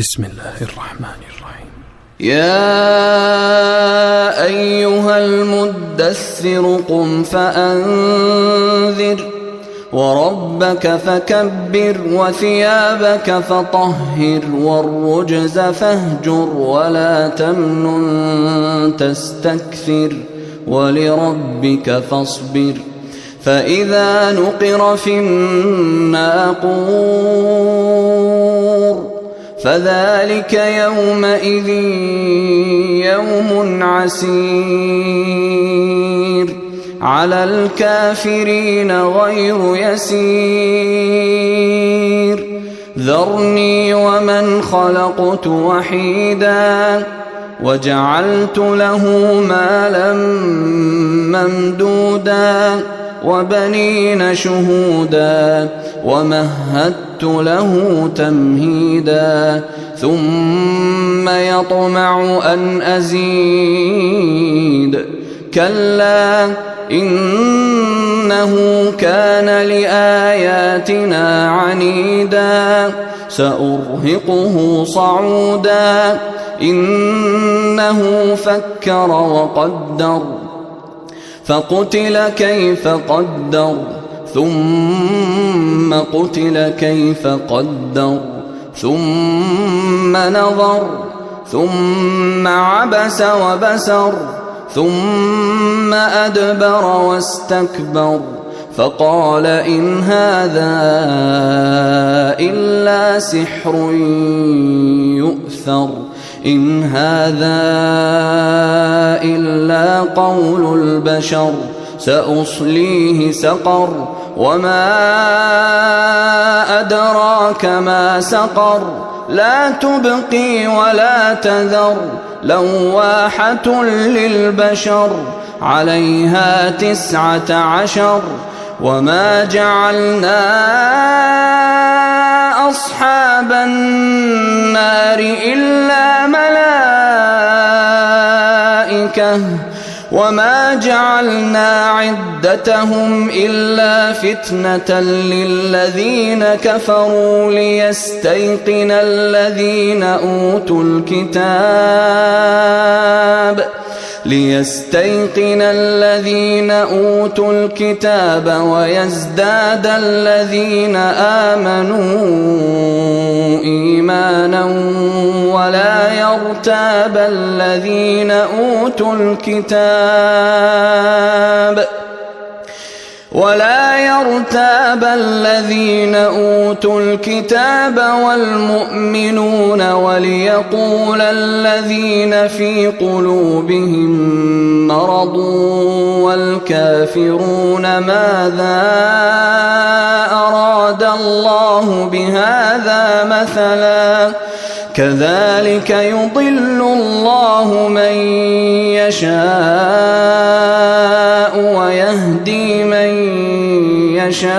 بسم الله الرحمن الرحيم. يا أيها المدثر قم فأنذر وربك فكبر وثيابك فطهر والرجز فاهجر ولا تمنن تستكثر ولربك فاصبر فإذا نقر في الناقور فذلك يومئذ يوم عسير على الكافرين غير يسير ذرني ومن خلقت وحيدا وجعلت له مالا ممدودا وبنين شهودا ومهدت له تمهيدا ثم يطمع أن أزيد كلا إنه كان لآياتنا عنيدا سأرهقه صعودا إنه فكر وقدر فقتل كيف قدر ثم قتل كيف قدر ثم نظر ثم عبس وبسر ثم أدبر واستكبر فقال إن هذا إلا سحر يؤثر إن هذا إلا قول البشر سأصليه سقر وما أدراك ما سقر لا تبقي ولا تذر لواحة للبشر عليها 19 وما جعلنا أصحاب النار إلا ملائكة وما جعلنا عدتهم إلا فتنة للذين كفروا ليستيقن الذين أوتوا الكتاب ويزداد الذين آمنوا إيمانا ولا يرتاب الذين أوتوا الكتاب والمؤمنون وليقول الذين في قلوبهم مرض والكافرون ماذا أراد الله بهذا مثلا كذلك يضل الله من يشاء ويهدي من يشاء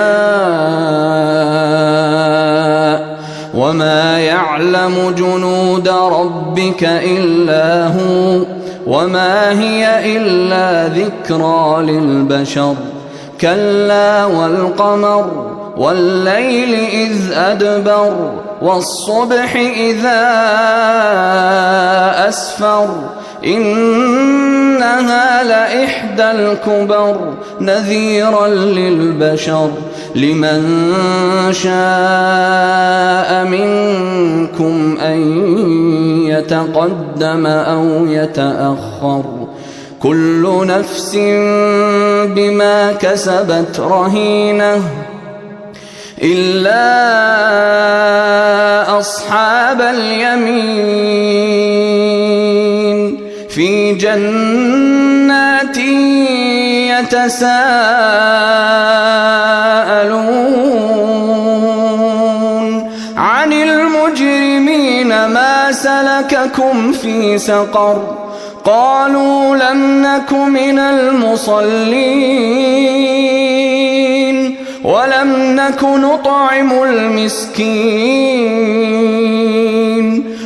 وما يعلم جنود ربك إلا هو وما هي إلا ذكرى للبشر كلا والقمر والليل إذ أدبر والصبح إذا أسفر إنها لإحدى الكبر نذيرا للبشر لمن شاء منكم أن يتقدم أو يتأخر كل نفس بما كسبت رهينة إلا أصحاب اليمين في جنات يتساءلون عن المجرمين ما سلككم في سقر قالوا لم نك من المصلين ولم نك نطعم المسكين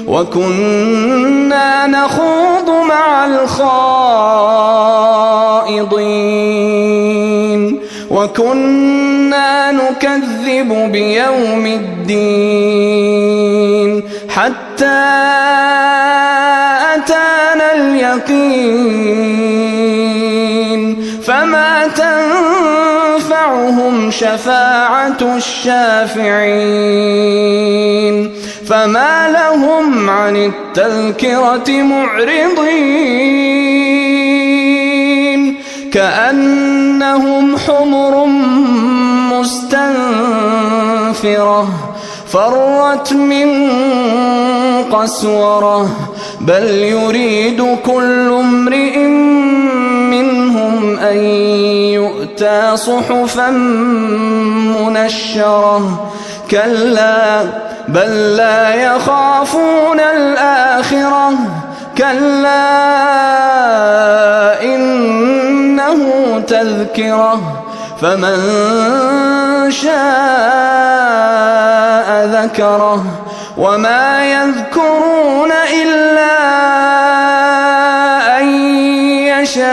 وكنا نخوض مع الخائضين وكنا نكذب بيوم الدين حتى أتانا اليقين فما تنفعهم شفاعة الشافعين فما لهم عن التذكرة معرضين كأنهم حمر مستنفرة فرت من قسورة بل يريد كل امرئ منهم أن يؤتى صحفا منشرة كلا بل لا يخافون الآخرة كلا إنه تذكرة فمن شاء ذكره وما يذكرون إلا أن يشاء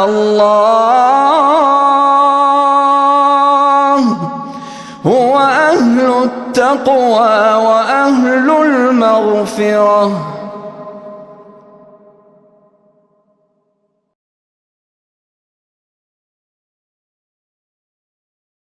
الله هو أهل التقوى وأهل المغفرة